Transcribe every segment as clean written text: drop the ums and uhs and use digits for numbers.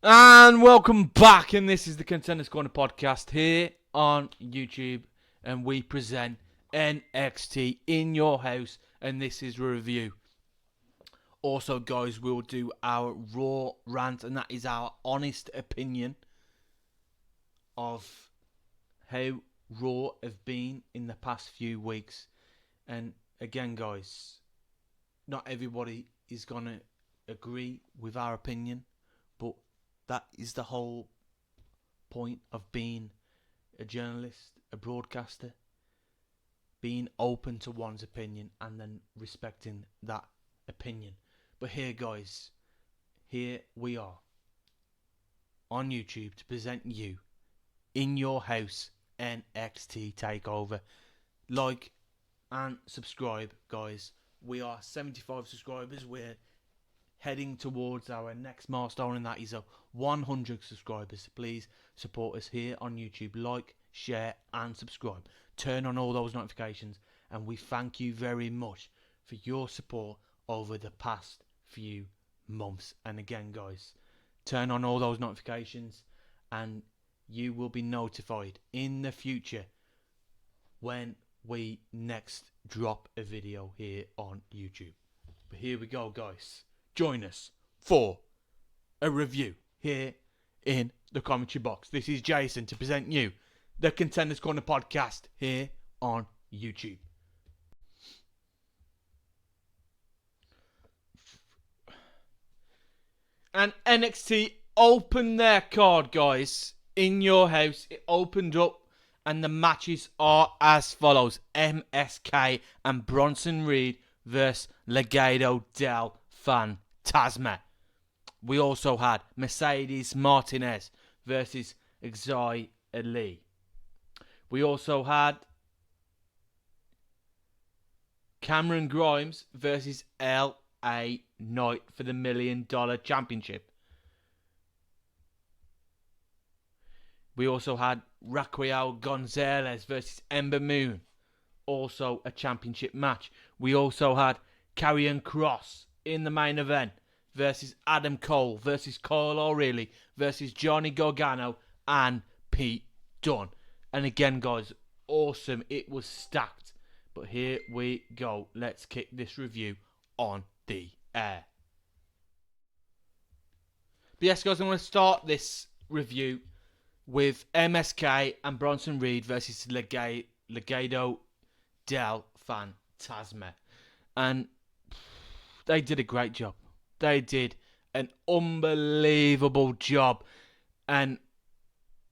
And welcome back, and this is the Contenders Corner podcast here on YouTube, and we present NXT in your house, and this is a review. Also, guys, we'll do our Raw rant, and that is our honest opinion of how Raw have been in the past few weeks. And again, guys, not everybody is going to agree with our opinion, but that is the whole point of being a journalist, a broadcaster, being open to one's opinion and then respecting that opinion. But here, guys, here we are on YouTube to present you in your house NXT Takeover. Like and subscribe, guys. We are 75 subscribers. We're heading towards our next milestone, and that is 100 subscribers. Please support us here on YouTube. Like, share, and subscribe. Turn on all those notifications, and we thank you very much for your support over the past few months. And again, guys, turn on all those notifications, and you will be notified in the future when we next drop a video here on YouTube. But here we go, guys. Join us for a review here in the commentary box. This is Jason to present you the Contenders Corner podcast here on YouTube. And NXT opened their card, guys, in your house. It opened up, and the matches are as follows: MSK and Bronson Reed versus Legato del Fantasma. We also had Mercedes Martinez versus Gonzalez. We also had Cameron Grimes versus LA Knight for the $1 Million Championship. We also had Rockwell Gonzalez versus Ember Moon, also a championship match. We also had Karrion Kross in the main event versus Adam Cole versus Kyle O'Reilly versus Johnny Gargano and Pete Dunne. And again, guys, awesome. It was stacked. But here we go. Let's kick this review on the air. But yes, guys, I'm going to start this review with MSK and Bronson Reed versus Legato del Fantasma. And they did a great job. They did an unbelievable job. And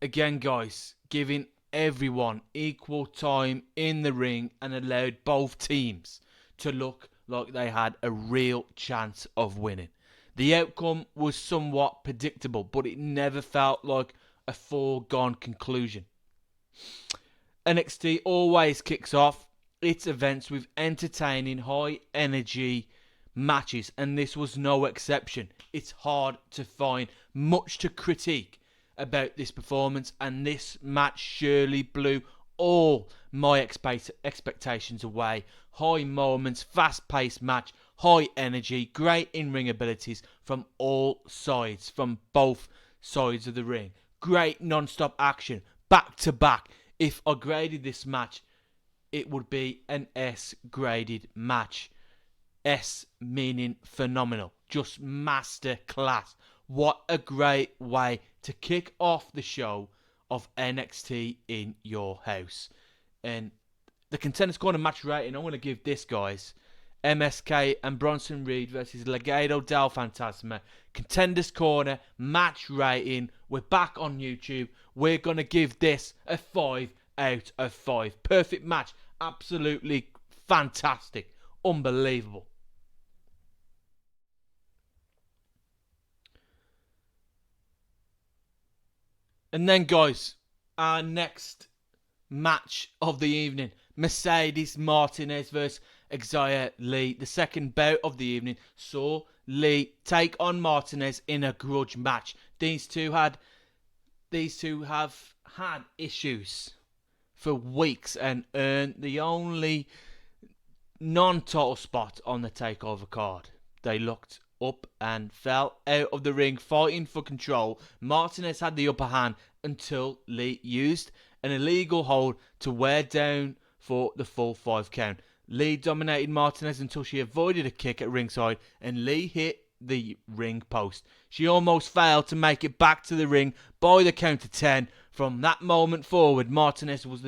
again, guys, giving everyone equal time in the ring and allowed both teams to look like they had a real chance of winning. The outcome was somewhat predictable, but it never felt like a foregone conclusion. NXT always kicks off its events with entertaining, high energy matches, and this was no exception. It's hard to find much to critique about this performance, and this match surely blew all my expectations away. High moments, fast-paced match, high energy, great in-ring abilities from all sides, from both sides of the ring. Great non-stop action, back-to-back. If I graded this match, it would be an S-graded match. S meaning phenomenal. Just master class. What a great way to kick off the show of NXT in your house. And the Contenders Corner match rating, I'm going to give this, guys, MSK and Bronson Reed versus Legato del Fantasma. Contenders Corner match rating. We're back on YouTube. We're going to give this a 5 out of 5. Perfect match. Absolutely fantastic. Unbelievable. And then, guys, our next match of the evening, Mercedes Martinez versus Gonzalez. The second bout of the evening saw Lee take on Martinez in a grudge match. These two have had issues for weeks and earned the only non-title spot on the Takeover card. They looked up and fell out of the ring fighting for control. Martinez had the upper hand until Lee used an illegal hold to wear down for the full 5 count. Lee dominated Martinez until she avoided a kick at ringside and Lee hit the ring post. She almost failed to make it back to the ring by the count of 10. From that moment forward, Martinez was in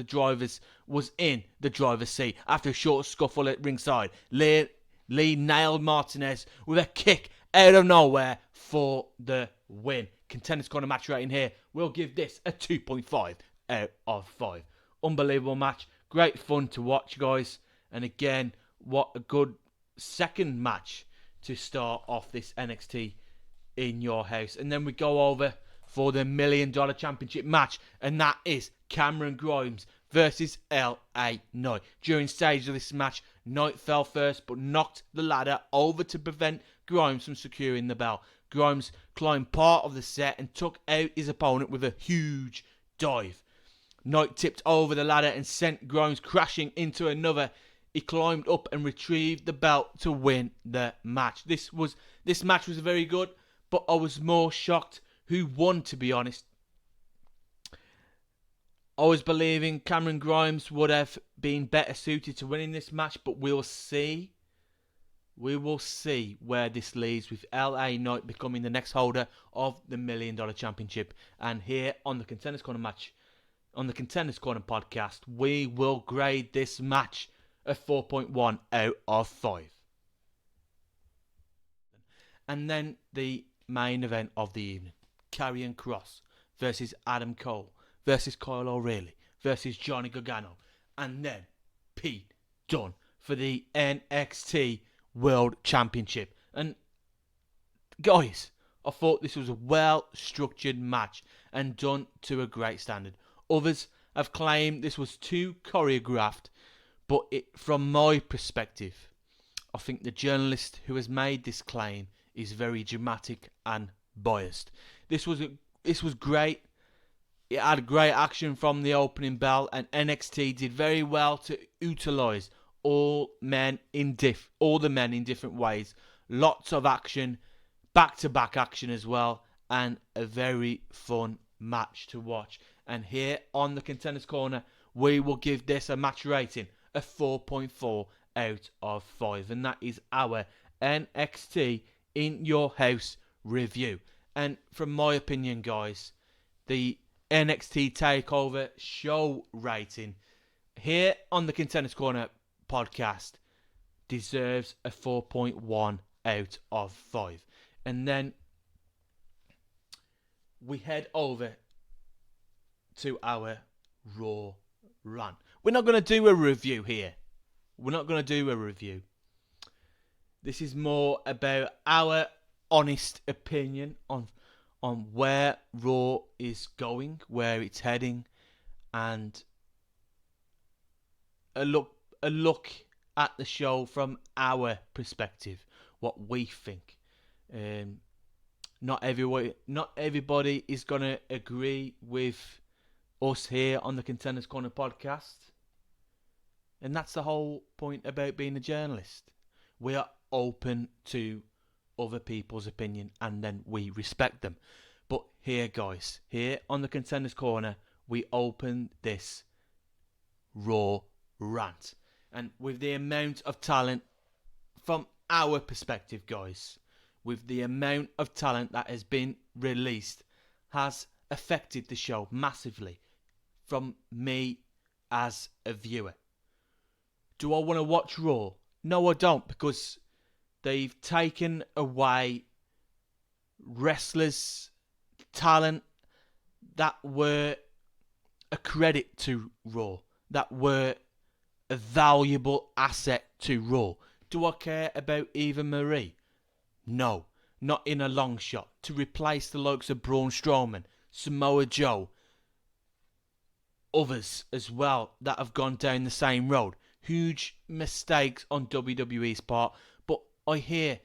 the driver's seat. After a short scuffle at ringside, Lee nailed Martinez with a kick out of nowhere for the win. Contenders Corner match rating here, we'll give this a 2.5 out of 5. Unbelievable match. Great fun to watch, guys. And again, what a good second match to start off this NXT in your house. And then we go over for the $1 Million Championship match, and that is Cameron Grimes versus LA Knight. During stage of this match, Knight fell first but knocked the ladder over to prevent Grimes from securing the belt. Grimes climbed part of the set and took out his opponent with a huge dive. Knight tipped over the ladder and sent Grimes crashing into another. He climbed up and retrieved the belt to win the match. This match was very good, but I was more shocked who won, to be honest. I was believing Cameron Grimes would have been better suited to winning this match, but we'll see. We will see where this leads, with LA Knight becoming the next holder of the $1 Million Championship. And here on the Contenders Corner podcast, we will grade this match a 4.1 out of 5. And then the main event of the evening, Karrion Kross versus Adam Cole versus Kyle O'Reilly versus Johnny Gargano, and then Pete Dunne for the NXT World Championship. And guys, I thought this was a well-structured match and done to a great standard. Others have claimed this was too choreographed, but from my perspective, I think the journalist who has made this claim is very dramatic and biased. This was great. It had great action from the opening bell, and NXT did very well to utilise all the men in different ways. Lots of action, back-to-back action as well, and a very fun match to watch. And here on the Contenders Corner, we will give this a match rating of 4.4 out of 5, and that is our NXT in your house review. And from my opinion, guys, the NXT Takeover show rating here on the Contenders Corner podcast deserves a 4.1 out of 5. And then we head over to our Raw run. We're not going to do a review here. This is more about our honest opinion on where Raw is going, where it's heading, and a look at the show from our perspective, what we think. Not everybody is going to agree with us here on the Contenders Corner podcast. And that's the whole point about being a journalist. We are open to other people's opinion, and then we respect them. But here, guys, here on the Contenders Corner, we open this Raw rant. And with the amount of talent, from our perspective, guys, with the amount of talent that has been released, has affected the show massively from me as a viewer. Do I want to watch Raw? No, I don't, because they've taken away wrestlers' talent that were a credit to Raw, that were a valuable asset to Raw. Do I care about Eva Marie? No, not in a long shot. To replace the likes of Braun Strowman, Samoa Joe, others as well that have gone down the same road. Huge mistakes on WWE's part, but I hear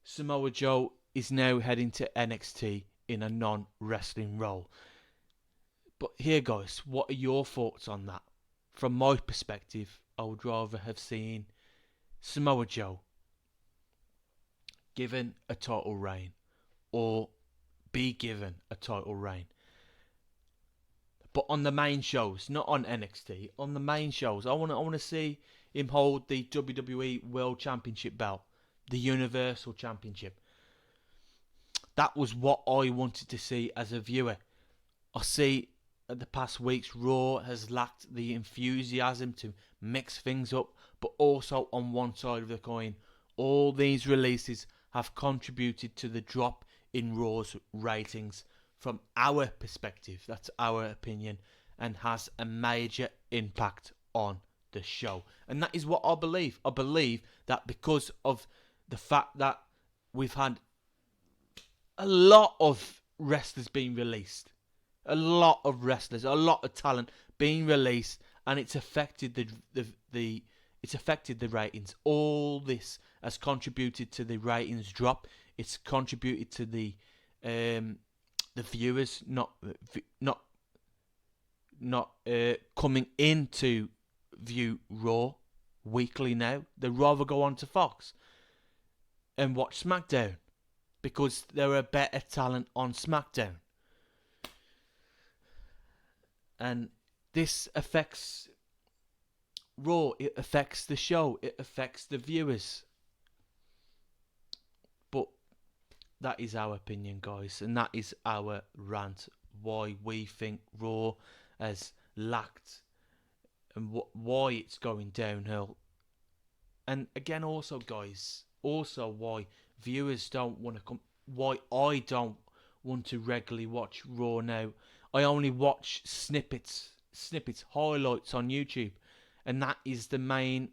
Samoa Joe is now heading to NXT in a non-wrestling role. But here, guys, what are your thoughts on that? From my perspective, I would rather have seen Samoa Joe given a title reign or be given a title reign. But on the main shows, not on NXT, on the main shows, I want to see him hold the WWE World Championship belt, the Universal Championship. That was what I wanted to see as a viewer. I see at the past weeks Raw has lacked the enthusiasm to mix things up, but also on one side of the coin, all these releases have contributed to the drop in Raw's ratings from our perspective. That's our opinion, and has a major impact on the show. And that is what I believe. I believe that because of the fact that we've had a lot of wrestlers being released, a lot of wrestlers, a lot of talent being released, and it's affected it's affected the ratings. All this has contributed to the ratings drop. It's contributed to the viewers not coming in to view Raw weekly now. They'd rather go on to Fox and watch SmackDown because there are better talent on SmackDown. And this affects Raw. It affects the show. It affects the viewers. But that is our opinion, guys. And that is our rant. Why we think Raw has lacked and why it's going downhill. And again, also, guys, also why viewers don't want to come. Why I don't want to regularly watch Raw now. I only watch snippets, highlights on YouTube. And that is the main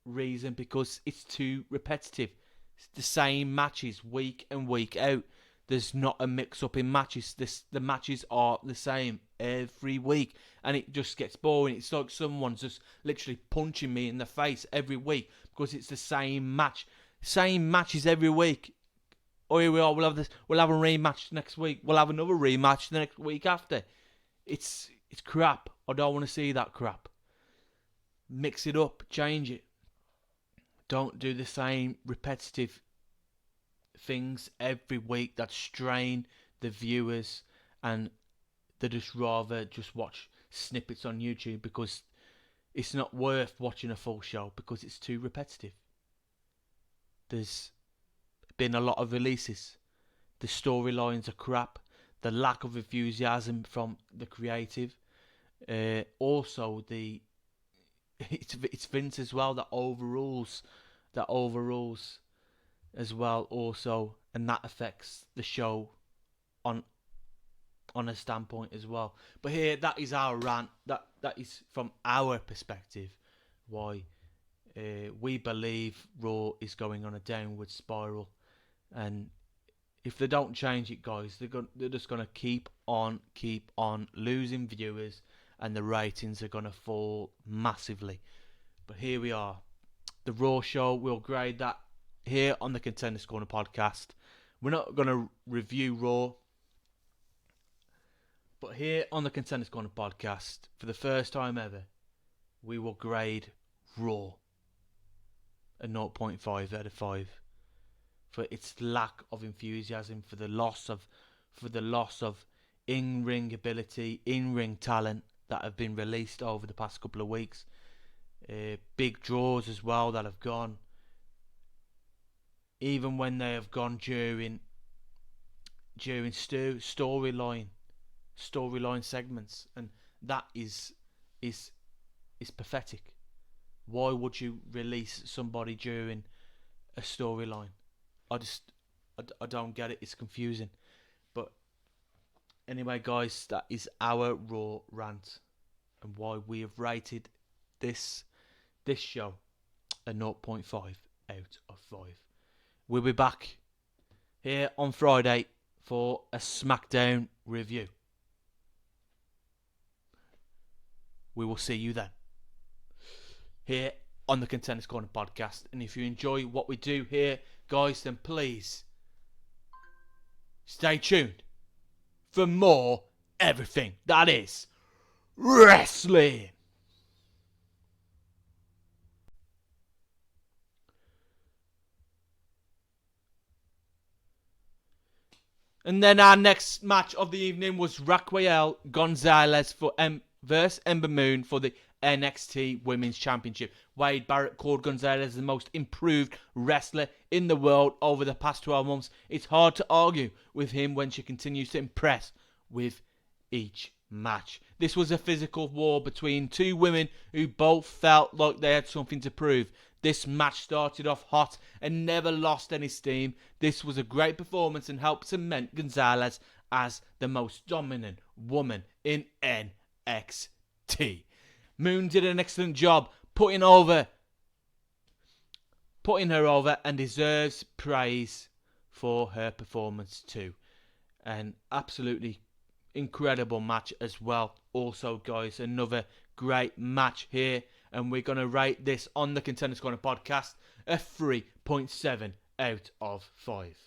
reason, because it's too repetitive. It's the same matches week and week out. There's not a mix-up in matches. The matches are the same every week. And it just gets boring. It's like someone's just literally punching me in the face every week because it's the same match. Same matches every week. Oh, here we are. We'll have a rematch next week. We'll have another rematch the next week after. It's crap. I don't want to see that crap. Mix it up. Change it. Don't do the same repetitive things every week that strain the viewers, and they just rather just watch snippets on YouTube because it's not worth watching a full show because it's too repetitive. There's been a lot of releases. The storylines are crap. The lack of enthusiasm from the creative. Also, it's Vince as well that overrules as well also, and that affects the show on a standpoint as well. But here, that is our rant. That is from our perspective why we believe Raw is going on a downward spiral. And if they don't change it, guys, they're just going to keep on losing viewers, and the ratings are going to fall massively. But here we are. The Raw show, we'll grade that here on the Contenders Corner podcast. We're not going to review Raw, but here on the Contenders Corner podcast, for the first time ever, we will grade Raw a 0.5 out of 5 for its lack of enthusiasm, for the loss of in-ring ability, in-ring talent that have been released over the past couple of weeks. Big draws as well that have gone, even when they have gone during storyline segments, and that is pathetic. Why would you release somebody during a storyline? I don't get it. It's confusing. But anyway, guys, that is our Raw rant and why we have rated this show a 0.5 out of 5. We'll be back here on Friday for a SmackDown review. We will see you then here on the Contenders Corner podcast. And if you enjoy what we do here, guys, then please stay tuned for more everything that is wrestling. And then our next match of the evening was Rockwell Gonzalez versus Ember Moon for the NXT Women's Championship. Wade Barrett called Gonzalez the most improved wrestler in the world over the past 12 months. It's hard to argue with him when she continues to impress with each match. This was a physical war between two women who both felt like they had something to prove. This match started off hot and never lost any steam. This was a great performance and helped cement Gonzalez as the most dominant woman in NXT. Moon did an excellent job putting her over and deserves praise for her performance too. An absolutely incredible match as well. Also, guys, another great match here. And we're going to rate this on the Contenders Corner podcast a 3.7 out of 5.